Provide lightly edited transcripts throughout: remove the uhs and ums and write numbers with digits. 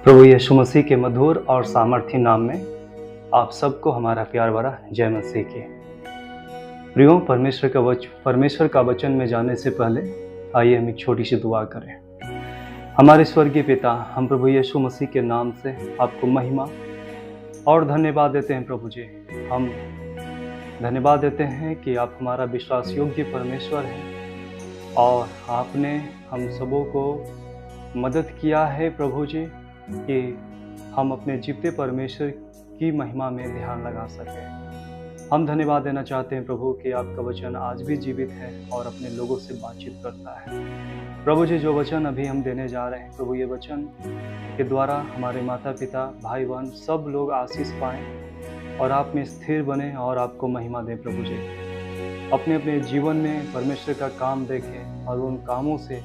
प्रभु यीशु मसीह के मधुर और सामर्थ्य नाम में आप सबको हमारा प्यार भरा जय मसीह की। प्रियो, परमेश्वर का वचन में जाने से पहले आइए हम एक छोटी सी दुआ करें। हमारे स्वर्गीय पिता, हम प्रभु यीशु मसीह के नाम से आपको महिमा और धन्यवाद देते हैं। प्रभु जी, हम धन्यवाद देते हैं कि आप हमारा विश्वास योग्य परमेश्वर हैं और आपने हम सबों को मदद किया है प्रभु जी कि हम अपने जीवते परमेश्वर की महिमा में ध्यान लगा सकें। हम धन्यवाद देना चाहते हैं प्रभु कि आपका वचन आज भी जीवित है और अपने लोगों से बातचीत करता है। प्रभु जी, जो वचन अभी हम देने जा रहे हैं प्रभु, ये वचन के द्वारा हमारे माता पिता भाई बहन सब लोग आशीष पाएं और आप में स्थिर बने और आपको महिमा दें। प्रभु जी, अपने अपने जीवन में परमेश्वर का काम देखें और उन कामों से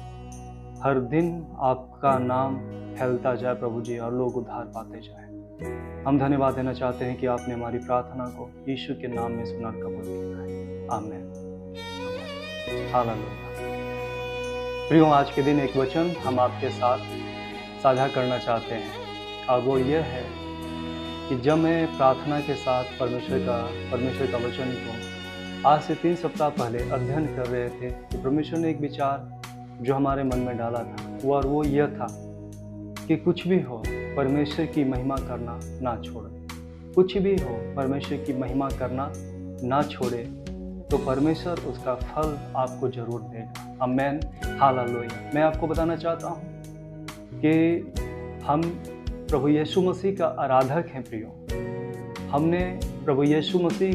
हर दिन आपका नाम फैलता जाए प्रभु जी और लोग उद्धार पाते जाएं। हम धन्यवाद देना चाहते हैं कि आपने हमारी प्रार्थना को यीशु के नाम में सुनकर कबूल किया है। आमीन। हालेलुया। प्रियो, आज के दिन एक वचन हम आपके साथ साझा करना चाहते हैं और वो ये है कि जब मैं प्रार्थना के साथ परमेश्वर का वचन को आज से 3 सप्ताह पहले अध्ययन कर रहे थे कि परमेश्वर ने एक विचार जो हमारे मन में डाला था और वो यह था कि कुछ भी हो परमेश्वर की महिमा करना ना छोड़े। कुछ भी हो परमेश्वर की महिमा करना ना छोड़े तो परमेश्वर उसका फल आपको जरूर देगा। आमीन। हालेलुया। मैं आपको बताना चाहता हूँ कि हम प्रभु यीशु मसीह का आराधक हैं। प्रियो, हमने प्रभु यीशु मसीह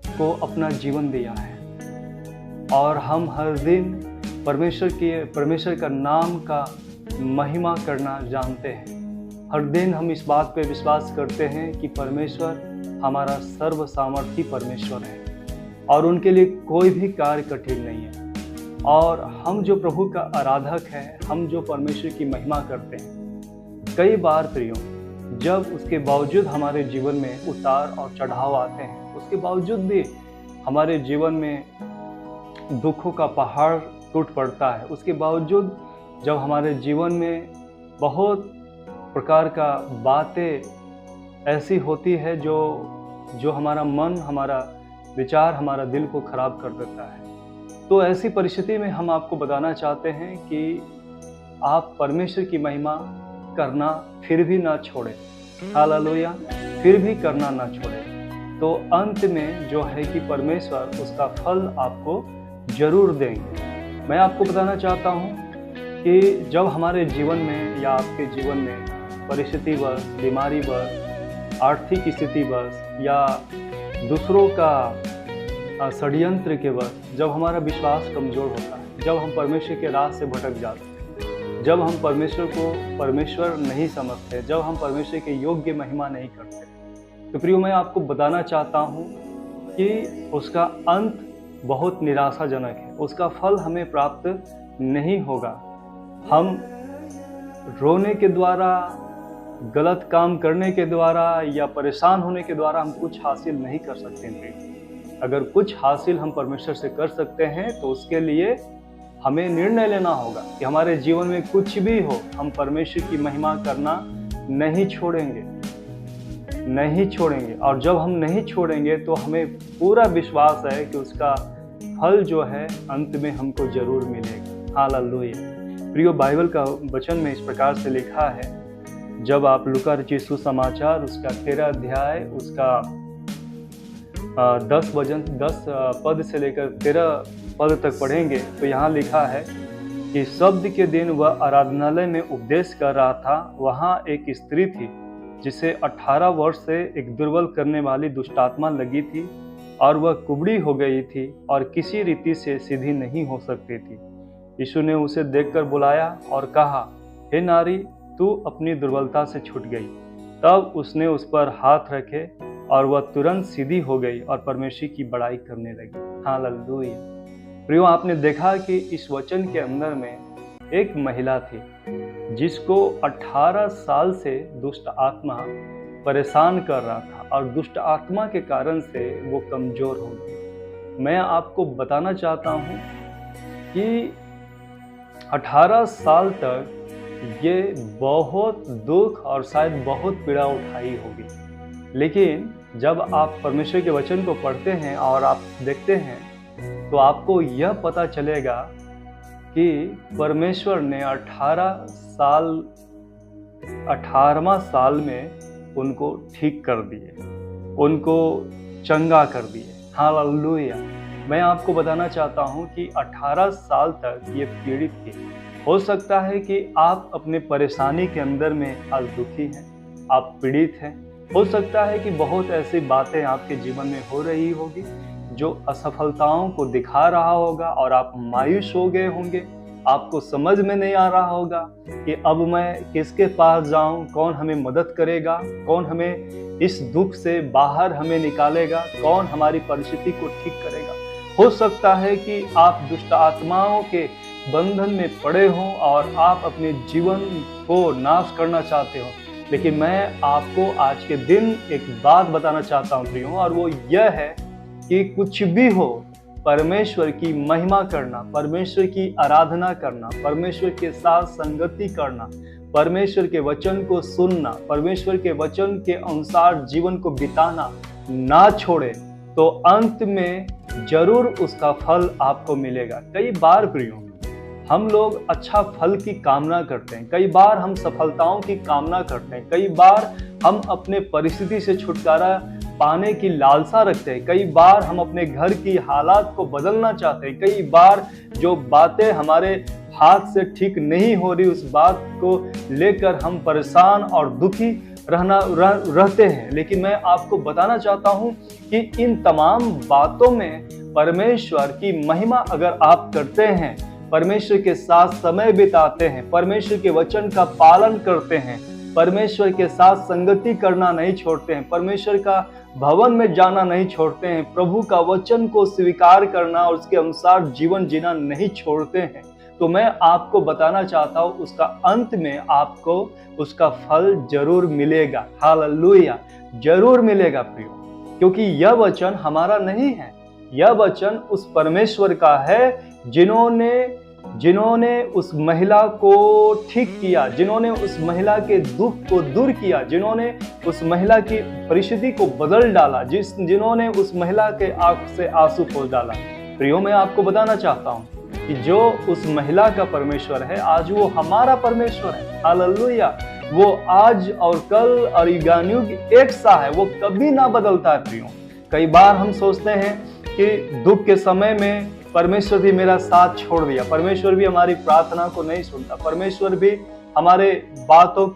को अपना जीवन दिया है और हम हर दिन परमेश्वर का नाम का महिमा करना जानते हैं। हर दिन हम इस बात पे विश्वास करते हैं कि परमेश्वर हमारा सर्व सामर्थी परमेश्वर है और उनके लिए कोई भी कार्य कठिन नहीं है। और हम जो प्रभु का आराधक हैं, हम जो परमेश्वर की महिमा करते हैं, कई बार प्रियो जब उसके बावजूद हमारे जीवन में उतार और चढ़ाव आते हैं, उसके बावजूद भी हमारे जीवन में दुखों का पहाड़ टूट पड़ता है, उसके बावजूद जब हमारे जीवन में बहुत प्रकार का बातें ऐसी होती है जो हमारा मन, हमारा विचार, हमारा दिल को खराब कर देता है, तो ऐसी परिस्थिति में हम आपको बताना चाहते हैं कि आप परमेश्वर की महिमा करना फिर भी ना छोड़ें। हालेलुया। फिर भी करना ना छोड़ें तो अंत में जो है कि परमेश्वर उसका फल आपको जरूर देंगे। मैं आपको बताना चाहता हूँ कि जब हमारे जीवन में या आपके जीवन में परिस्थिति बस, बीमारी बस, आर्थिक स्थिति बस या दूसरों का षड्यंत्र के बस, जब हमारा विश्वास कमज़ोर होता है, जब हम परमेश्वर के राह से भटक जाते हैं, जब हम परमेश्वर को परमेश्वर नहीं समझते, जब हम परमेश्वर के योग्य महिमा नहीं करते, तो प्रियो मैं आपको बताना चाहता हूँ कि उसका अंत बहुत निराशाजनक है। उसका फल हमें प्राप्त नहीं होगा। हम रोने के द्वारा, गलत काम करने के द्वारा या परेशान होने के द्वारा हम कुछ हासिल नहीं कर सकते हैं। अगर कुछ हासिल हम परमेश्वर से कर सकते हैं तो उसके लिए हमें निर्णय लेना होगा कि हमारे जीवन में कुछ भी हो, हम परमेश्वर की महिमा करना नहीं छोड़ेंगे। और जब हम नहीं छोड़ेंगे तो हमें पूरा विश्वास है कि उसका फल जो है अंत में हमको जरूर मिलेगा। हालेलुया। प्रियो, बाइबल का वचन में इस प्रकार से लिखा है, जब आप लूका रचित सुसमाचार उसका 13 अध्याय उसका 10 पद से लेकर 13 पद तक पढ़ेंगे तो यहाँ लिखा है कि शब्द के दिन वह आराधनालय में उपदेश कर रहा था। वहाँ एक स्त्री थी जिसे 18 वर्ष से एक दुर्बल करने वाली दुष्टात्मा लगी थी और वह कुबड़ी हो गई थी और किसी रीति से सीधी नहीं हो सकती थी। यीशु ने उसे देखकर बुलाया और कहा, हे नारी, तू अपनी दुर्बलता से छूट गई। तब उसने उस पर हाथ रखे और वह तुरंत सीधी हो गई और परमेश्वर की बड़ाई करने लगी। हालेलुया। प्रियो, आपने देखा कि इस वचन के अंदर में एक महिला थी जिसको 18 साल से दुष्ट आत्मा परेशान कर रहा था और दुष्ट आत्मा के कारण से वो कमजोर हो गई। मैं आपको बताना चाहता हूँ कि 18 साल तक ये बहुत दुख और शायद बहुत पीड़ा उठाई होगी। लेकिन जब आप परमेश्वर के वचन को पढ़ते हैं और आप देखते हैं, तो आपको यह पता चलेगा कि परमेश्वर ने 18वां साल में उनको ठीक कर दिए, उनको चंगा कर दिए। हालेलुया। मैं आपको बताना चाहता हूं कि 18 साल तक ये पीड़ित थी। हो सकता है कि आप अपने परेशानी के अंदर में आज दुखी हैं, आप पीड़ित हैं। हो सकता है कि बहुत ऐसी बातें आपके जीवन में हो रही होगी जो असफलताओं को दिखा रहा होगा और आप मायूस हो गए होंगे। आपको समझ में नहीं आ रहा होगा कि अब मैं किसके पास जाऊं, कौन हमें मदद करेगा, कौन हमें इस दुख से बाहर हमें निकालेगा, कौन हमारी परिस्थिति को ठीक करेगा। हो सकता है कि आप दुष्ट आत्माओं के बंधन में पड़े हों और आप अपने जीवन को नाश करना चाहते हो। लेकिन मैं आपको आज के दिन एक बात बताना चाहता हूं प्रियो, और वो यह है कि कुछ भी हो, परमेश्वर की महिमा करना, परमेश्वर की आराधना करना, परमेश्वर के साथ संगति करना, परमेश्वर के वचन को सुनना, परमेश्वर के वचन के अनुसार जीवन को बिताना ना छोड़े, तो अंत में जरूर उसका फल आपको मिलेगा। कई बार प्रियो, हम लोग अच्छा फल की कामना करते हैं, कई बार हम सफलताओं की कामना करते हैं, कई बार हम अपने परिस्थिति से छुटकारा पाने की लालसा रखते हैं, कई बार हम अपने घर की हालात को बदलना चाहते हैं, कई बार जो बातें हमारे हाथ से ठीक नहीं हो रही उस बात को लेकर हम परेशान और दुखी रहते हैं। लेकिन मैं आपको बताना चाहता हूं कि इन तमाम बातों में परमेश्वर की महिमा अगर आप करते हैं, परमेश्वर के साथ समय बिताते हैं, परमेश्वर के वचन का पालन करते हैं, परमेश्वर के साथ संगति करना नहीं छोड़ते हैं, परमेश्वर का भवन में जाना नहीं छोड़ते हैं, प्रभु का वचन को स्वीकार करना और उसके अनुसार जीवन जीना नहीं छोड़ते हैं, तो मैं आपको बताना चाहता हूं उसका अंत में आपको उसका फल जरूर मिलेगा। हालेलुया, जरूर मिलेगा प्रियो, क्योंकि यह वचन हमारा नहीं है, यह वचन उस परमेश्वर का है जिन्होंने उस महिला को ठीक किया, जिन्होंने उस महिला के दुख को दूर किया, जिन्होंने उस महिला की परिस्थिति को बदल डाला, जिन्होंने उस महिला के आंख से आंसू पोंछ डाला। प्रियो, मैं आपको बताना चाहता हूं कि जो उस महिला का परमेश्वर है, आज वो हमारा परमेश्वर है। हालेलुया। वो आज और कल और युगानुयुग एक सा है, वो कभी ना बदलता है प्रियो। कई बार हम सोचते हैं कि दुख के समय में परमेश्वर भी मेरा साथ छोड़ दिया, परमेश्वर भी हमारी प्रार्थना को नहीं सुनता, परमेश्वर भी हमारे बातों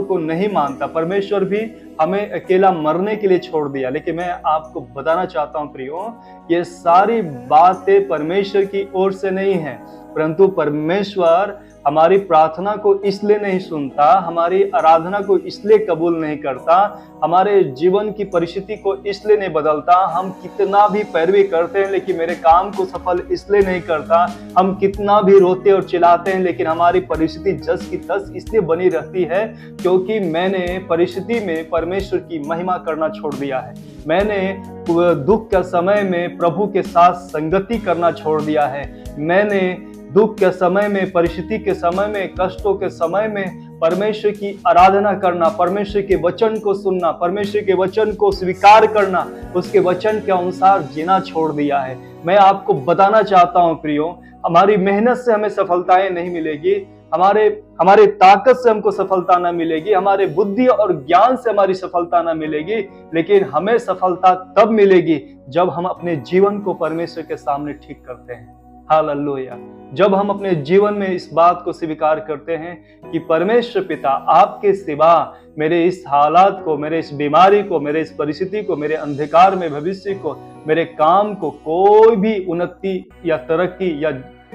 को नहीं मानता, परमेश्वर भी हमें अकेला मरने के लिए छोड़ दिया। लेकिन मैं आपको बताना चाहता हूं प्रियो, ये सारी बातें परमेश्वर की ओर से नहीं है, परंतु परमेश्वर हमारी प्रार्थना को इसलिए नहीं सुनता, हमारी आराधना को इसलिए कबूल नहीं करता, हमारे जीवन की परिस्थिति को इसलिए नहीं बदलता। हम कितना भी पैरवी करते हैं लेकिन मेरे काम को सफल इसलिए नहीं करता, हम कितना भी रोते और चिल्लाते हैं लेकिन हमारी परिस्थिति जस की तस इसलिए बनी रहती है क्योंकि मैंने परिस्थिति में परमेश्वर की महिमा करना छोड़ दिया है। मैंने दुख के समय में प्रभु के साथ संगति करना छोड़ दिया है। मैंने दुख के समय में, परिस्थिति के समय में, कष्टों के समय में परमेश्वर की आराधना करना, परमेश्वर के वचन को सुनना, परमेश्वर के वचन को स्वीकार करना, उसके वचन के अनुसार जीना छोड़ दिया है। मैं आपको बताना चाहता हूं प्रियो, हमारी मेहनत से हमें सफलताएं नहीं मिलेगी, हमारे ताकत से हमको सफलता ना मिलेगी, हमारे बुद्धि और ज्ञान से हमारी सफलता ना मिलेगी, लेकिन हमें सफलता तब मिलेगी जब हम अपने जीवन को परमेश्वर के सामने ठीक करते हैं। हालेलुया। जब हम अपने जीवन में इस बात को स्वीकार करते हैं कि परमेश्वर पिता, आपके सिवा मेरे इस हालात को, मेरे इस बीमारी को, मेरे इस परिस्थिति को, मेरे अंधकार में भविष्य को, मेरे काम को कोई भी उन्नति या तरक्की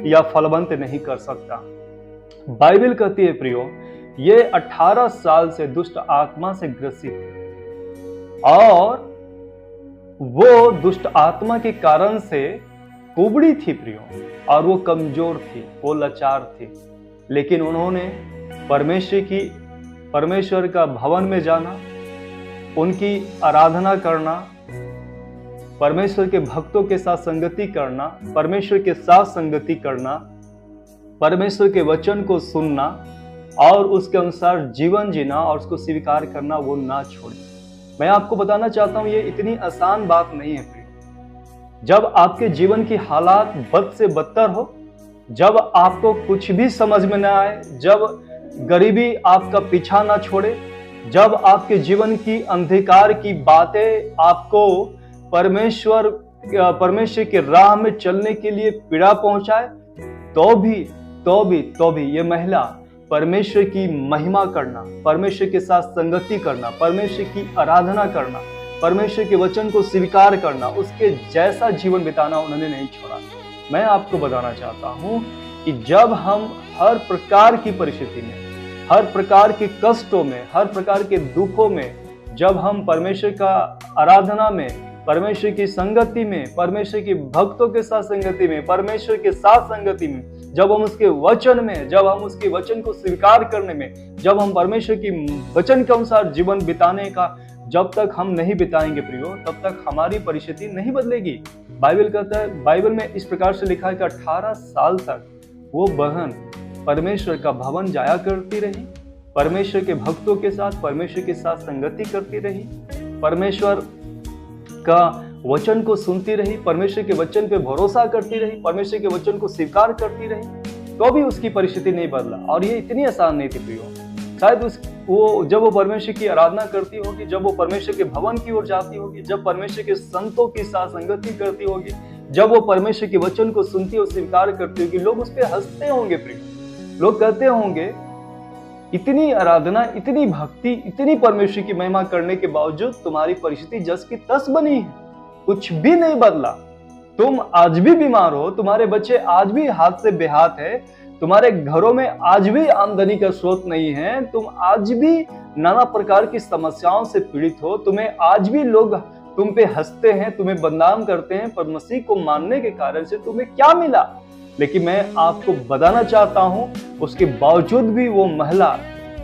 या फलवंत नहीं कर सकता। बाइबल कहती है प्रियो, ये 18 साल से दुष्ट आत्मा से ग्रसित थे और वो दुष्ट आत्मा के कारण से कुबड़ी थी प्रियो, और वो कमजोर थी, वो लाचार थी। लेकिन उन्होंने परमेश्वर का भवन में जाना, उनकी आराधना करना, परमेश्वर के भक्तों के साथ संगति करना, परमेश्वर के साथ संगति करना, परमेश्वर के वचन को सुनना और उसके अनुसार जीवन जीना और उसको स्वीकार करना वो ना छोड़े। मैं आपको बताना चाहता हूं ये इतनी आसान बात नहीं है प्रिय। जब आपके जीवन की हालात बद से बदतर हो, जब आपको कुछ भी समझ में ना आए, जब गरीबी आपका पीछा ना छोड़े, जब आपके जीवन की अंधकार की बातें आपको परमेश्वर के राह में चलने के लिए पीड़ा पहुंचाए, तो भी ये महिला परमेश्वर की महिमा करना, परमेश्वर के साथ संगति करना, परमेश्वर की आराधना करना, परमेश्वर के वचन को स्वीकार करना, उसके जैसा जीवन बिताना उन्होंने नहीं छोड़ा। मैं आपको बताना चाहता हूं कि जब हम हर प्रकार की परिस्थिति में, हर प्रकार के कष्टों में, हर प्रकार के दुखों में, जब हम परमेश्वर का आराधना में, परमेश्वर की संगति में, परमेश्वर के भक्तों के साथ संगति में, परमेश्वर के साथ संगति में, जब हम उसके वचन में, जब हम उसके वचन को स्वीकार करने में, जब हम परमेश्वर की वचन के अनुसार जीवन बिताने का जब तक हम नहीं बिताएंगे प्रियो, तब तक हमारी परिस्थिति नहीं बदलेगी। बाइबल कहता है, बाइबल में इस प्रकार से लिखा है कि 18 साल तक वो बहन परमेश्वर का भवन जाया करती रही, परमेश्वर के भक्तों के साथ, परमेश्वर के साथ संगति करती रही, परमेश्वर का वचन को सुनती रही, परमेश्वर के वचन पे भरोसा करती रही, परमेश्वर के वचन को स्वीकार करती रही, तो भी उसकी परिस्थिति नहीं बदला। और ये इतनी आसान नहीं थी प्रियो। शायद जब वो परमेश्वर की आराधना करती होगी, जब वो परमेश्वर के भवन की ओर जाती होगी, जब परमेश्वर के संतों के साथ संगति करती होगी, जब वो परमेश्वर के वचन को सुनती और स्वीकार करती होगी, लोग उस पर हंसते होंगे प्रिय। लोग कहते होंगे इतनी आराधना, इतनी भक्ति, इतनी परमेश्वर की महिमा करने के बावजूद तुम्हारी परिस्थिति जस की तस बनी है, कुछ भी नहीं बदला। तुम आज भी बीमार हो, तुम्हारे बच्चे आज भी हाथ से बेहाथ है, तुम्हारे घरों में आज भी आमदनी का स्रोत नहीं है, तुम आज भी नाना प्रकार की समस्याओं से पीड़ित हो, तुम्हें आज भी लोग तुम पे हंसते हैं, तुम्हें बदनाम करते हैं, पर मसीह को मानने के कारण से तुम्हें क्या मिला। लेकिन मैं आपको बताना चाहता हूं, उसके बावजूद भी वो महिला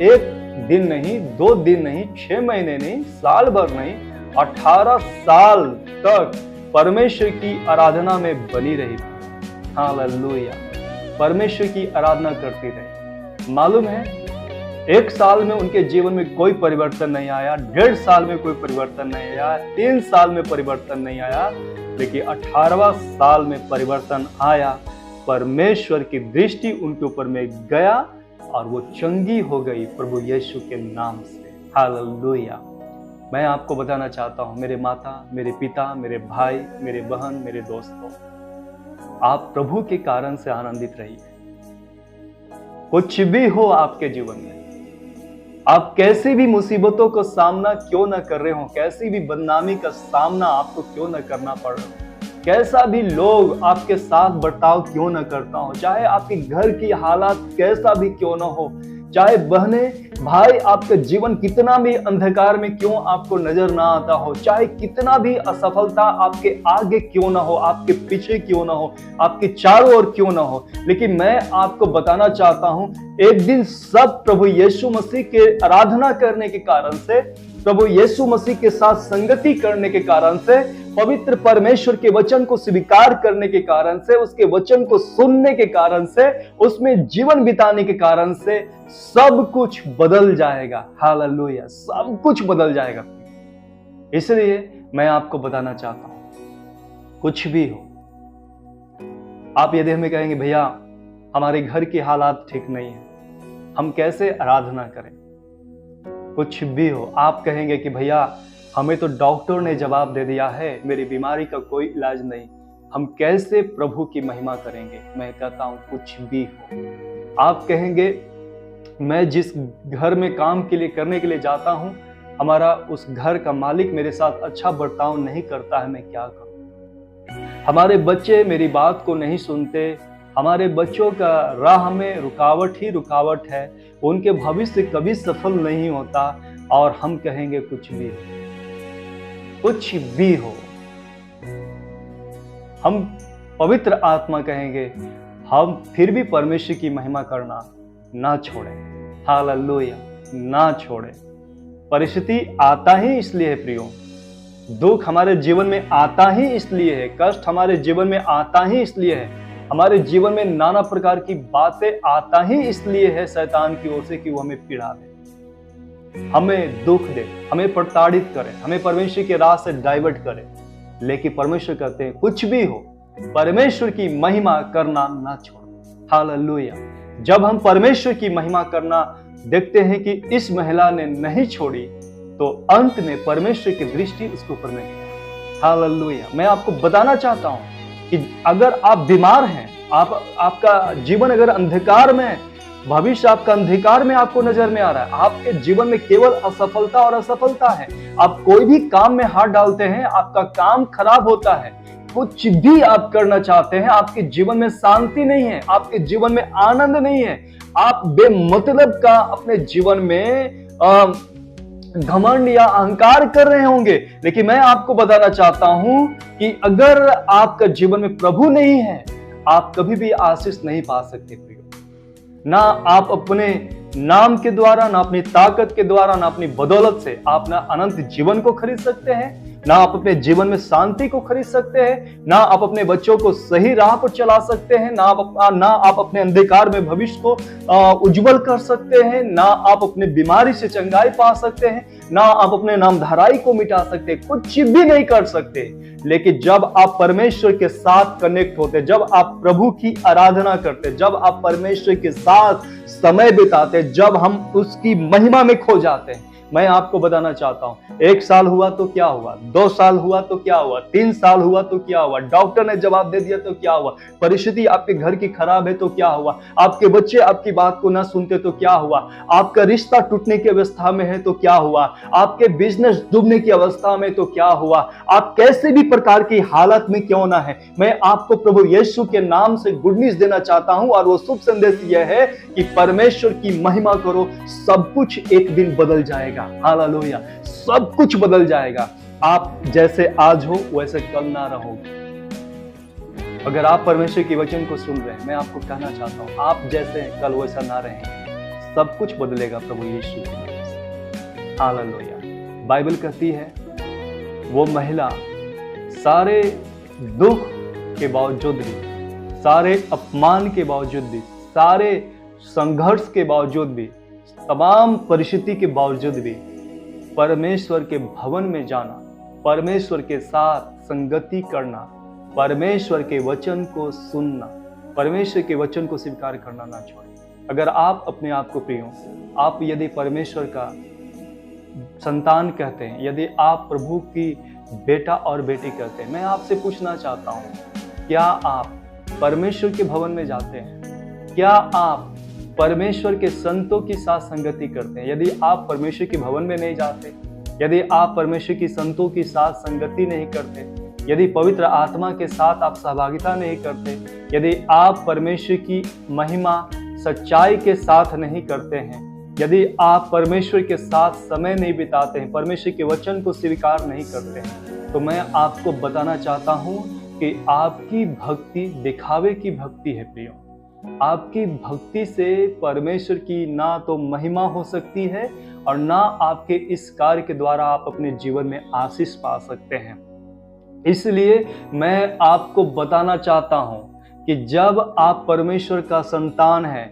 1 दिन नहीं, 2 दिन नहीं, 6 महीने नहीं, साल भर नहीं, 18 साल तक परमेश्वर की आराधना में बनी रही। हालेलुया, परमेश्वर की आराधना करती रही। मालूम है 1 साल में उनके जीवन में कोई परिवर्तन नहीं आया, 1.5 साल में कोई परिवर्तन नहीं आया, 3 साल में परिवर्तन नहीं आया, लेकिन 18वां साल में परिवर्तन आया। परमेश्वर की दृष्टि उनके ऊपर में गया और वो चंगी हो गई प्रभु यीशु के नाम से। हालेलुया। मैं आपको बताना चाहता हूं, मेरे माता, मेरे पिता, मेरे भाई, मेरे बहन, मेरे दोस्तों, आप प्रभु के कारण से आनंदित रहिए। कुछ भी हो आपके जीवन में, आप कैसी भी मुसीबतों का सामना क्यों न कर रहे हो, कैसी भी बदनामी का सामना आपको क्यों न करना पड़ रहा हो, कैसा भी लोग आपके साथ बर्ताव क्यों न करता हो, चाहे आपके घर की हालात कैसा भी क्यों न हो, चाहे बहने भाई आपका जीवन कितना भी अंधकार में क्यों आपको नजर ना आता हो, चाहे कितना भी असफलता आपके आगे क्यों ना हो, आपके पीछे क्यों ना हो, आपके चारों ओर क्यों ना हो, लेकिन मैं आपको बताना चाहता हूं, एक दिन सब प्रभु यीशु मसीह के आराधना करने के कारण से, प्रभु यीशु मसीह के साथ संगति करने के कारण से, पवित्र परमेश्वर के वचन को स्वीकार करने के कारण से, उसके वचन को सुनने के कारण से, उसमें जीवन बिताने के कारण से सब कुछ बदल जाएगा। हालेलुया, सब कुछ बदल जाएगा। इसलिए मैं आपको बताना चाहता हूं, कुछ भी हो, आप यदि हमें कहेंगे भैया हमारे घर की हालात ठीक नहीं है, हम कैसे आराधना करें, कुछ भी हो, आप कहेंगे कि भैया हमें तो डॉक्टर ने जवाब दे दिया है, मेरी बीमारी का कोई इलाज नहीं, हम कैसे प्रभु की महिमा करेंगे। मैं कहता हूं कुछ भी हो, आप कहेंगे मैं जिस घर में काम के लिए करने के लिए जाता हूं, हमारा उस घर का मालिक मेरे साथ अच्छा बर्ताव नहीं करता है, मैं क्या करूं, हमारे बच्चे मेरी बात को नहीं सुनते, हमारे बच्चों का राह में रुकावट ही रुकावट है, उनके भविष्य कभी सफल नहीं होता, और हम कहेंगे कुछ भी हो, कुछ भी हो, हम पवित्र आत्मा कहेंगे हम फिर भी परमेश्वर की महिमा करना ना छोड़ें। हालेलुया, ना छोड़ें। परिस्थिति आता ही इसलिए है प्रियो, दुख हमारे जीवन में आता ही इसलिए है, कष्ट हमारे जीवन में आता ही इसलिए है हमारे जीवन में नाना प्रकार की बातें आता ही इसलिए है शैतान की ओर से कि वो हमें पीड़ा दे, हमें दुख दे, हमें प्रताड़ित करे, हमें परमेश्वर के राह से डाइवर्ट करे। लेकिन परमेश्वर कहते हैं कुछ भी हो, परमेश्वर की महिमा करना ना छोड़ो। हालेलुया। जब हम परमेश्वर की महिमा करना देखते हैं कि इस महिला ने नहीं छोड़ी, तो अंत में परमेश्वर की दृष्टि उसके ऊपर नहीं है। हालेलुया। मैं आपको बताना चाहता हूं कि अगर आप बीमार हैं, आपका जीवन अगर अंधकार में है, भविष्य आपका अंधकार में आपको नजर में आ रहा है, आपके जीवन में केवल असफलता और असफलता है, आप कोई भी काम में हाथ डालते हैं आपका काम खराब होता है, कुछ भी आप करना चाहते हैं आपके जीवन में शांति नहीं है, आपके जीवन में आनंद नहीं है, आप बेमतलब का अपने जीवन में घमंड या अहंकार कर रहे होंगे। लेकिन मैं आपको बताना चाहता हूं कि अगर आपका जीवन में प्रभु नहीं है, आप कभी भी आशीष नहीं पा सकते प्रियो। ना आप अपने नाम के द्वारा, ना अपनी ताकत के द्वारा, ना अपनी बदौलत से आप ना अनंत जीवन को खरीद सकते हैं, ना आप अपने जीवन में शांति को खरीद सकते हैं, ना आप अपने बच्चों को सही राह पर चला सकते हैं, ना आप अपने अंधकार में भविष्य को उज्जवल कर सकते हैं, ना आप अपने बीमारी से चंगाई पा सकते हैं, ना आप अपने नामधराई को मिटा सकते, कुछ भी नहीं कर सकते। लेकिन जब आप परमेश्वर के साथ कनेक्ट होते, जब आप प्रभु की आराधना करते, जब आप परमेश्वर के साथ समय बिताते, जब हम उसकी महिमा में खो जाते हैं, मैं आपको बताना चाहता हूं, 1 साल हुआ तो क्या हुआ, 2 साल हुआ तो क्या हुआ, 3 साल हुआ तो क्या हुआ, डॉक्टर ने जवाब दे दिया तो क्या हुआ, परिस्थिति आपके घर की खराब है तो क्या हुआ, आपके बच्चे आपकी बात को ना सुनते तो क्या हुआ, आपका रिश्ता टूटने की अवस्था में है तो क्या हुआ, आपके बिजनेस डूबने की अवस्था में तो क्या हुआ, आप कैसे भी प्रकार की हालत में क्यों ना है, मैं आपको प्रभु यीशु के नाम से गुड न्यूज़ देना चाहता हूं। और वो शुभ संदेश यह है कि परमेश्वर की महिमा करो, सब कुछ एक दिन बदल जाएगा। हालेलुया। सब कुछ बदल जाएगा। आप जैसे आज हो वैसे कल ना रहोगे। अगर आप परमेश्वर के वचन को सुन रहे हैं, मैं आपको कहना चाहता हूं, आप जैसे कल वैसा ना रहेंगे। सब कुछ बदलेगा प्रभु यीशु के नाम से। हालेलुया। बाइबल कहती है वो महिला सारे दुख के बावजूद भी, सारे अपमान के बावजूद भी, सारे संघर्ष के बावजूद भी, तमाम परिस्थिति के बावजूद भी परमेश्वर के भवन में जाना, परमेश्वर के साथ संगति करना, परमेश्वर के वचन को सुनना, परमेश्वर के वचन को स्वीकार करना ना छोड़ें। अगर आप अपने आप को प्रियो, आप यदि परमेश्वर का संतान कहते हैं, यदि आप प्रभु की बेटा और बेटी कहते हैं, मैं आपसे पूछना चाहता हूँ, क्या आप परमेश्वर के भवन में जाते हैं? क्या आप परमेश्वर के संतों के साथ संगति करते हैं? यदि आप परमेश्वर के भवन में नहीं जाते, यदि आप परमेश्वर की संतों के साथ संगति नहीं करते, यदि पवित्र आत्मा के साथ आप सहभागिता नहीं करते, यदि आप परमेश्वर की महिमा सच्चाई के साथ नहीं करते हैं, यदि आप परमेश्वर के साथ समय नहीं बिताते हैं, परमेश्वर के वचन को स्वीकार नहीं करते हैं, तो मैं आपको बताना चाहता हूं कि आपकी भक्ति दिखावे की भक्ति है प्रियो। आपकी भक्ति से परमेश्वर की ना तो महिमा हो सकती है और ना आपके इस कार्य के द्वारा आप अपने जीवन में आशीष पा सकते हैं। इसलिए मैं आपको बताना चाहता हूं कि जब आप परमेश्वर का संतान हैं,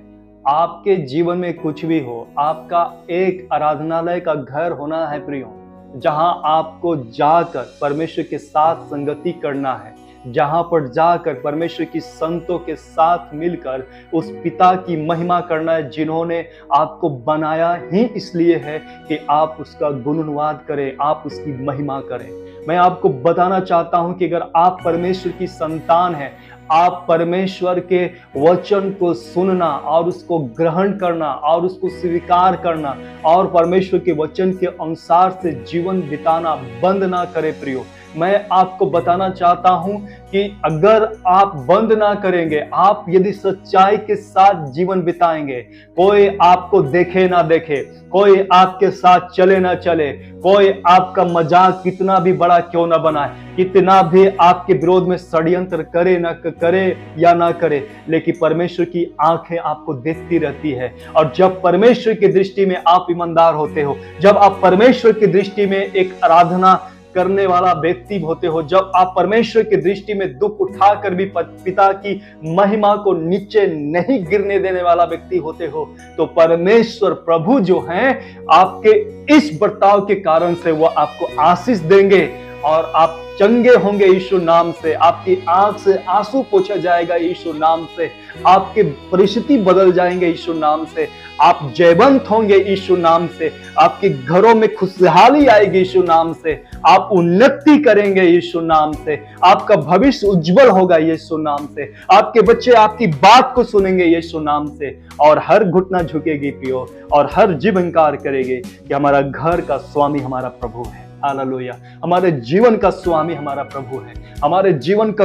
आपके जीवन में कुछ भी हो, आपका एक आराधनालय का घर होना है प्रियो, जहां आपको जाकर परमेश्वर के साथ संगति करना है, जहां पर जाकर परमेश्वर की संतों के साथ मिलकर उस पिता की महिमा करना है, जिन्होंने आपको बनाया ही इसलिए है कि आप उसका गुणगान करें, आप उसकी महिमा करें। मैं आपको बताना चाहता हूं कि अगर आप परमेश्वर की संतान हैं, आप परमेश्वर के वचन को सुनना और उसको ग्रहण करना और उसको स्वीकार करना और परमेश्वर के वचन के अनुसार से जीवन बिताना बंद ना करें प्रियो। मैं आपको बताना चाहता हूं कि अगर आप बंद ना करेंगे, आप यदि सच्चाई के साथ जीवन बिताएंगे, कोई आपको देखे ना देखे, कोई आपके साथ चले ना चले, कोई आपका मजाक कितना भी बड़ा क्यों ना बनाए, कितना भी आपके विरोध में षड्यंत्र करे ना करे या ना करे, लेकिन परमेश्वर की आंखें आपको देखती रहती है। और जब परमेश्वर की दृष्टि में आप ईमानदार होते हो, जब आप परमेश्वर की दृष्टि में एक आराधना करने वाला व्यक्ति होते हो, जब आप परमेश्वर की दृष्टि में दुख उठाकर भी पिता की महिमा को नीचे नहीं गिरने देने वाला व्यक्ति होते हो, तो परमेश्वर प्रभु जो हैं आपके इस बर्ताव के कारण से वो आपको आशीष देंगे और आप चंगे होंगे यीशु नाम से। आपकी आंख से आंसू पोंछा जाएगा यीशु नाम से। आपके परिस्थिति बदल जाएंगे यीशु नाम से। आप जयवंत होंगे यीशु नाम से। आपके घरों में खुशहाली आएगी यीशु नाम से। आप उन्नति करेंगे यीशु नाम से। आपका भविष्य उज्जवल होगा यीशु नाम से। आपके बच्चे आपकी बात को सुनेंगे यीशु नाम से। और हर घुटना झुकेगी पियो और हर जीभ इंकार करेगी कि हमारा घर का स्वामी हमारा प्रभु है। हालेलुया। हमारे जीवन का स्वामी हमारा प्रभु है। हमारे जीवन का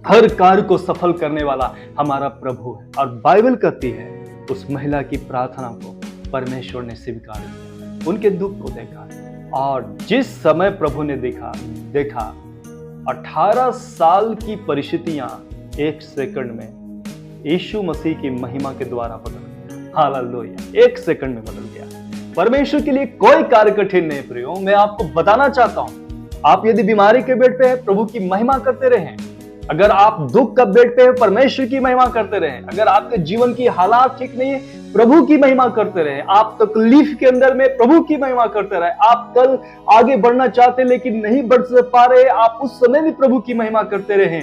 हर कार्य को सफल करने वाला हमारा प्रभु है। और बाइबल कहती है उस महिला की प्रार्थना को परमेश्वर ने स्वीकार किया, उनके दुख को देखा। और जिस समय प्रभु ने देखा 18 साल की परिस्थितियां एक सेकंड में यीशु मसीह की महिमा के द्वारा बदल गया। हालेलुया। एक सेकंड में बदल गया। परमेश्वर के लिए कोई कार्य कठिन नहीं प्रियो। मैं आपको बताना चाहता हूं, आप यदि बीमारी के बेड पे हैं, प्रभु की महिमा करते रहें। अगर आप दुख का बेड पे हैं, परमेश्वर की महिमा करते रहें। अगर आपके जीवन की हालात ठीक नहीं है, प्रभु की महिमा करते रहें। आप तकलीफ के अंदर में प्रभु की महिमा करते रहें। आप कल आगे बढ़ना चाहते लेकिन नहीं बढ़ पा रहे, आप उस समय भी प्रभु की महिमा करते रहें।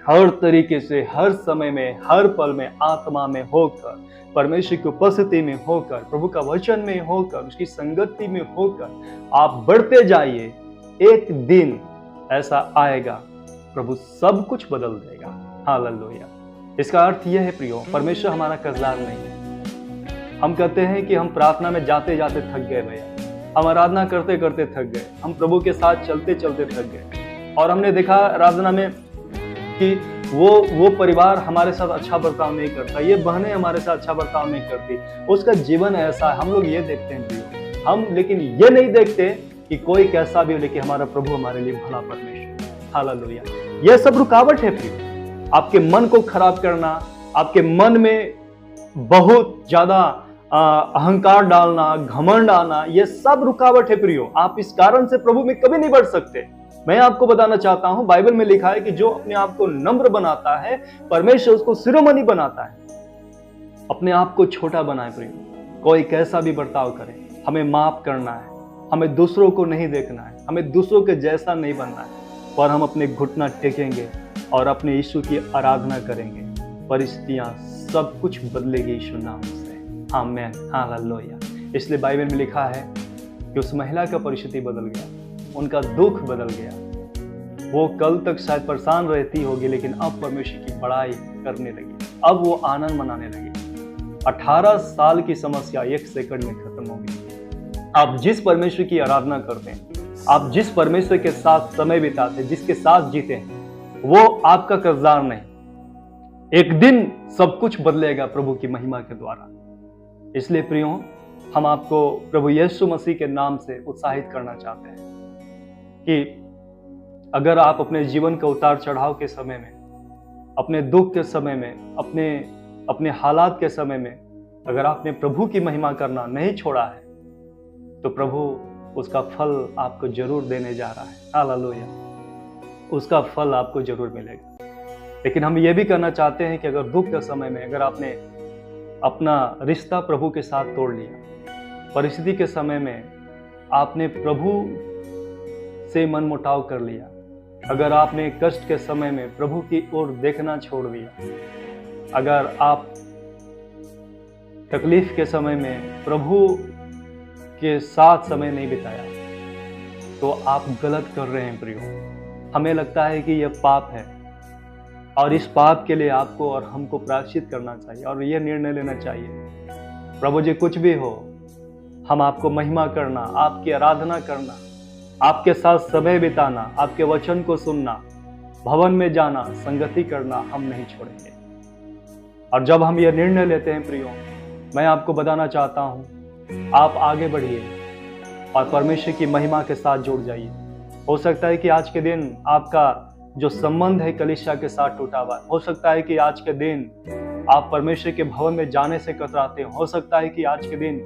हर तरीके से, हर समय में, हर पल में आत्मा में होकर, परमेश्वर की उपस्थिति में होकर, प्रभु का वचन में होकर, उसकी संगति में होकर आप बढ़ते जाइए। एक दिन ऐसा आएगा प्रभु सब कुछ बदल देगा। हालेलुया। इसका अर्थ यह है प्रियो, परमेश्वर हमारा कर्जदार नहीं है। हम कहते हैं कि हम प्रार्थना में जाते जाते थक गए भैया, हम आराधना करते करते थक गए, हम प्रभु के साथ चलते चलते थक गए। और हमने देखा आराधना में कि वो परिवार हमारे साथ अच्छा बर्ताव नहीं करता, ये बहनें हमारे साथ अच्छा बर्ताव नहीं करती, उसका जीवन ऐसा है। हम लोग ये देखते हैं प्रियो, हम लेकिन ये नहीं देखते कि कोई कैसा भी हो, लेकिन हमारा प्रभु हमारे लिए भला परमेश्वर। हालेलुया। ये सब रुकावट है प्रियो। आपके मन को खराब करना, आपके मन में बहुत ज्यादा अहंकार डालना, घमंड आना, ये सब रुकावट है प्रियो। आप इस कारण से प्रभु में कभी नहीं बढ़ सकते। मैं आपको बताना चाहता हूं, बाइबल में लिखा है कि जो अपने आप को नम्र बनाता है, परमेश्वर उसको शिरोमणि बनाता है। अपने आप को छोटा बनाए प्रियो। कोई कैसा भी बर्ताव करे, हमें माफ करना है, हमें दूसरों को नहीं देखना है, हमें दूसरों के जैसा नहीं बनना है, पर हम अपने घुटना टेकेंगे और अपने यीशु की आराधना करेंगे। परिस्थितियां सब कुछ बदलेगी यीशु नाम से। आमीन। हालेलुया। इसलिए बाइबल में लिखा है कि उस महिला का परिस्थिति बदल गया, उनका दुख बदल गया। वो कल तक शायद परेशान रहती होगी, लेकिन अब परमेश्वर की बड़ाई करने लगी। अब वो आनंद मनाने लगी। 18 साल की समस्या एक सेकंड में खत्म होगी। आप जिस परमेश्वर की आराधना करते हैं, आप जिस परमेश्वर के साथ समय बिताते हैं, जिसके साथ जीते हैं, वो आपका कर्जदार नहीं। एक दिन सब कुछ बदलेगा प्रभु की महिमा के द्वारा। इसलिए प्रियो, हम आपको प्रभु यीशु मसीह के नाम से उत्साहित करना चाहते हैं कि अगर आप अपने जीवन के उतार चढ़ाव के समय में, अपने दुख के समय में, अपने हालात के समय में, अगर आपने प्रभु की महिमा करना नहीं छोड़ा है, तो प्रभु उसका फल आपको जरूर देने जा रहा है। हालेलुया। उसका फल आपको जरूर मिलेगा। लेकिन हम ये भी करना चाहते हैं कि अगर दुख के समय में अगर आपने अपना रिश्ता प्रभु के साथ तोड़ लिया, परिस्थिति के समय में आपने प्रभु से मन मुटाव कर लिया, अगर आपने कष्ट के समय में प्रभु की ओर देखना छोड़ दिया, अगर आप तकलीफ के समय में प्रभु के साथ समय नहीं बिताया, तो आप गलत कर रहे हैं प्रियो। हमें लगता है कि यह पाप है और इस पाप के लिए आपको और हमको प्रायश्चित करना चाहिए और यह निर्णय लेना चाहिए, प्रभु जी कुछ भी हो, हम आपको महिमा करना, आपकी आराधना करना, आपके साथ समय बिताना, आपके वचन को सुनना, भवन में जाना, संगति करना हम नहीं छोड़ेंगे। और जब हम ये निर्णय लेते हैं प्रियो, मैं आपको बताना चाहता हूं, आप आगे बढ़िए और परमेश्वर की महिमा के साथ जुड़ जाइए। हो सकता है कि आज के दिन आपका जो संबंध है कलीसिया के साथ टूटा हुआ है। हो सकता है कि आज के दिन आप परमेश्वर के भवन में जाने से कतराते हो सकता है कि आज के दिन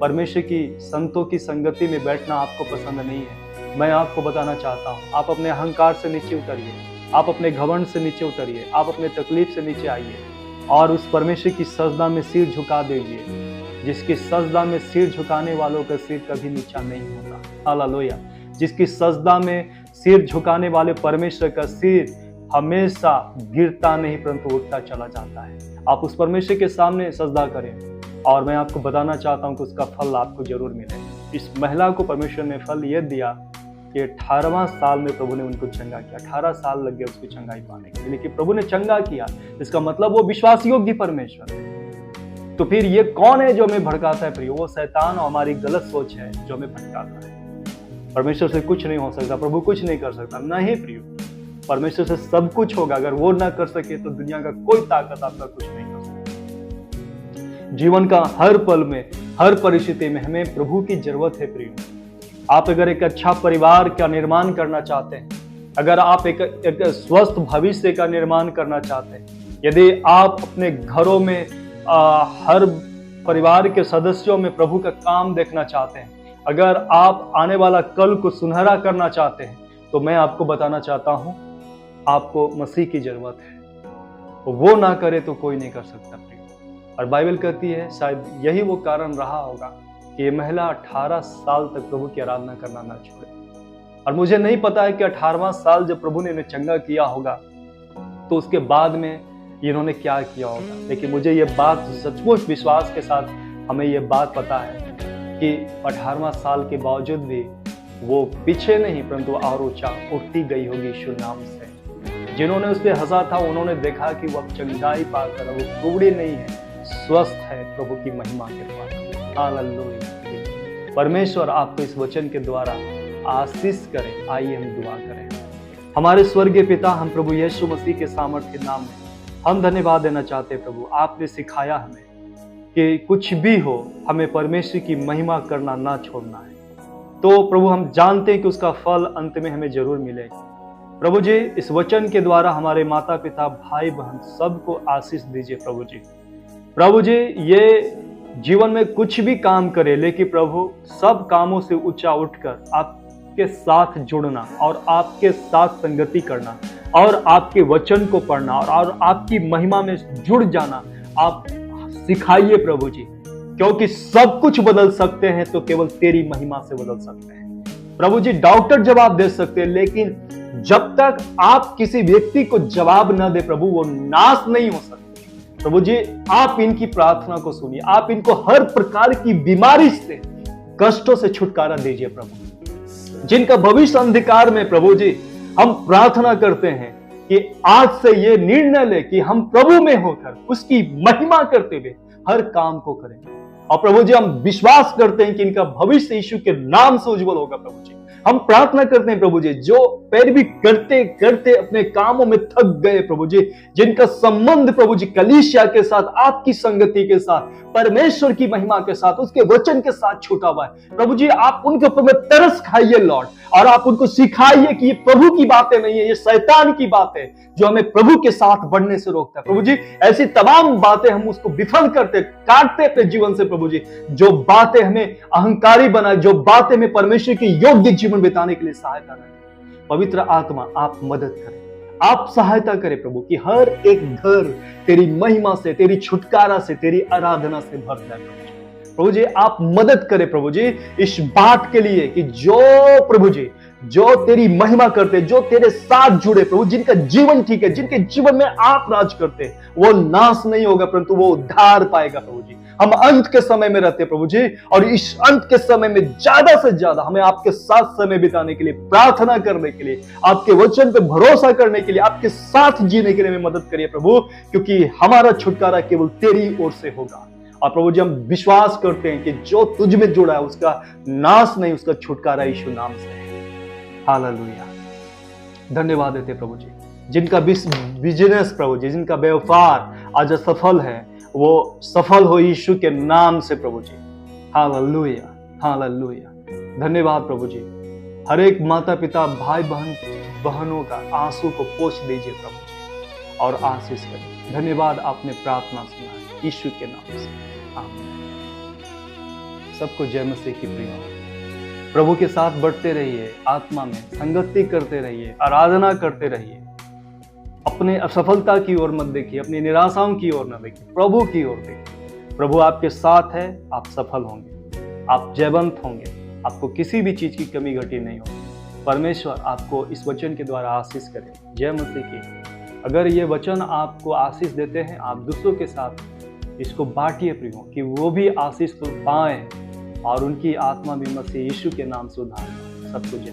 परमेश्वर की संतों की संगति में बैठना आपको पसंद नहीं है। मैं आपको बताना चाहता हूँ, आप अपने अहंकार से नीचे उतरिए, आप अपने घमंड से नीचे उतरिए, आप अपने तकलीफ से नीचे आइए और उस परमेश्वर की सजदा में सिर झुका दीजिए। जिसकी सजदा में सिर झुकाने वालों का सिर कभी नीचा नहीं होता। हालेलुया। जिसकी सजदा में सिर झुकाने वाले परमेश्वर का सिर हमेशा गिरता नहीं परंतु उठता चला जाता है। आप उस परमेश्वर के सामने सजदा करें और मैं आपको बताना चाहता हूं कि उसका फल आपको जरूर मिलेगा। इस महिला को परमेश्वर ने फल यह दिया कि 18वां साल में प्रभु ने उनको चंगा किया। 18 साल लग गए उसको चंगाई पाने के लिए, लेकिन प्रभु ने चंगा किया। इसका मतलब वो विश्वास योग्य परमेश्वर है। तो फिर ये कौन है जो हमें भड़काता है प्रियो? वो शैतान और हमारी गलत सोच है जो हमें भड़काता है। परमेश्वर से कुछ नहीं हो सकता, प्रभु कुछ नहीं कर सकता। नहीं प्रियो, परमेश्वर से सब कुछ होगा। अगर वो ना कर सके तो दुनिया का कोई ताकत आपका कुछ नहीं कर सकती। जीवन का हर पल में, हर परिस्थिति में हमें प्रभु की जरूरत है प्रियो। आप अगर एक अच्छा परिवार का निर्माण करना चाहते हैं, अगर आप एक स्वस्थ भविष्य का निर्माण करना चाहते हैं, यदि आप अपने घरों में हर परिवार के सदस्यों में प्रभु का काम देखना चाहते हैं, अगर आप आने वाला कल को सुनहरा करना चाहते हैं, तो मैं आपको बताना चाहता हूं, आपको मसीह की जरूरत है। तो वो ना करे तो कोई नहीं कर सकता प्रियो। और बाइबल कहती है शायद यही वो कारण रहा होगा कि ये महिला 18 साल तक प्रभु की आराधना करना ना छोड़े। और मुझे नहीं पता है कि 18वां साल जब प्रभु ने इन्हें चंगा किया होगा तो उसके बाद में इन्होंने क्या किया होगा, लेकिन मुझे ये बात सचमुच विश्वास के साथ हमें ये बात पता है कि 18वां साल के बावजूद भी वो पीछे नहीं परंतु और ऊंचा उठती गई होगी यीशु नाम से। जिन्होंने उस पर हंसा था उन्होंने देखा कि वो अब चंगाई पाकर वो कुबड़ी नहीं है, स्वस्थ है प्रभु की महिमा के द्वारा। हालेलुया। परमेश्वर आपको इस वचन के द्वारा आशीष करे। आइए हम दुआ करें। हमारे स्वर्गीय पिता, हम प्रभु यीशु मसीह के सामर्थ्य नाम में हम धन्यवाद देना चाहते हैं। प्रभु आपने सिखाया हमें कि कुछ भी हो हमें परमेश्वर की महिमा करना ना छोड़ना है। तो प्रभु हम जानते हैं कि उसका फल अंत में हमें जरूर मिलेगा। प्रभु जी इस वचन के द्वारा हमारे माता पिता भाई बहन सबको आशीष दीजिए प्रभु जी। प्रभु जी ये जीवन में कुछ भी काम करे, लेकिन प्रभु सब कामों से ऊंचा उठकर आपके साथ जुड़ना और आपके साथ संगति करना और आपके वचन को पढ़ना और आपकी महिमा में जुड़ जाना आप सिखाइए प्रभु जी। क्योंकि सब कुछ बदल सकते हैं तो केवल तेरी महिमा से बदल सकते हैं प्रभु जी। डॉक्टर जवाब दे सकते हैं, लेकिन जब तक आप किसी व्यक्ति को जवाब न दे प्रभु, वो नाश नहीं हो सकते। प्रभु जी आप इनकी प्रार्थना को सुनिए, आप इनको हर प्रकार की बीमारी से, कष्टों से छुटकारा दीजिए प्रभु। जिनका भविष्य अंधकार में प्रभु जी, हम प्रार्थना करते हैं कि आज से ये निर्णय ले कि हम प्रभु में होकर उसकी महिमा करते हुए हर काम को करें। और प्रभु जी हम विश्वास करते हैं कि इनका भविष्य यीशु के नाम से उज्जवल होगा प्रभु जी। हम प्रार्थना करते हैं प्रभु जी, जो पैरवी करते करते अपने कामों में थक गए प्रभु जी, जिनका संबंध प्रभु जी कलीसिया के साथ, आपकी संगति के साथ, परमेश्वर की महिमा के साथ, उसके वचन के साथ छूटा हुआ है प्रभु जी, आप उनके ऊपर में तरस खाइए लॉर्ड, और आप उनको सिखाइए कि ये प्रभु की बातें नहीं है, ये शैतान की बात है जो हमें प्रभु के साथ बढ़ने से रोकता है प्रभु जी। ऐसी तमाम बातें हम उसको विफल करते, काटते अपने जीवन से प्रभु जी। जो बातें हमें अहंकारी बनाए, जो बातें हमें परमेश्वर के योग्य जीवन बिताने के लिए सहायता करें, पवित्र आत्मा आप मदद करें, आप सहायता करें प्रभु कि हर एक घर तेरी महिमा से, तेरी छुटकारा से, तेरी आराधना से भर जाए प्रभु जी। आप मदद करें प्रभु जी इस बात के लिए कि जो प्रभु जी, जो तेरी महिमा करते, जो तेरे साथ जुड़े प्रभु, जिनका जीवन ठीक है, जिनके जीवन में आप राज करते, वो नाश नहीं होगा परंतु वो उद्धार पाएगा प्रभु जी। हम अंत के समय में रहते प्रभु जी, और इस अंत के समय में ज्यादा से ज्यादा हमें आपके साथ समय बिताने के लिए, प्रार्थना करने के लिए, आपके वचन पे भरोसा करने के लिए, आपके साथ जीने के लिए हमें मदद करिए प्रभु, क्योंकि हमारा छुटकारा केवल तेरी ओर से होगा। और प्रभु जी हम विश्वास करते हैं कि जो तुझ में जुड़ा है उसका नाश नहीं, उसका छुटकारा यीशु नाम से है। हालेलुया। धन्यवाद देते प्रभु जी, जिनका बिजनेस प्रभु जी, जिनका व्यापार आज सफल है, वो सफल हो यीशु के नाम से प्रभु जी। Hallelujah, hallelujah. धन्यवाद प्रभु जी। हर एक माता पिता, भाई बहनों का आंसू को पोंछ दीजिए प्रभु जी और आशीष करें। धन्यवाद, आपने प्रार्थना सुना यीशु के नाम से। आमीन। सबको जय मसीह की प्रिय। प्रभु के साथ बढ़ते रहिए, आत्मा में संगति करते रहिए, आराधना करते रहिए। अपने असफलता की ओर मत देखिए, अपनी निराशाओं की ओर न देखिए, प्रभु की ओर देखिए। प्रभु आपके साथ है, आप सफल होंगे, आप जयवंत होंगे, आपको किसी भी चीज की कमी घटी नहीं होगी। परमेश्वर आपको इस वचन के द्वारा आशीष करे। जय मसीह की। अगर ये वचन आपको आशीष देते हैं, आप दूसरों के साथ इसको बांटिए प्रियो, कि वो भी आशीष को पाएं और उनकी आत्मा भी मसीह यीशु के नाम से उद्धार पाए। सबको जय।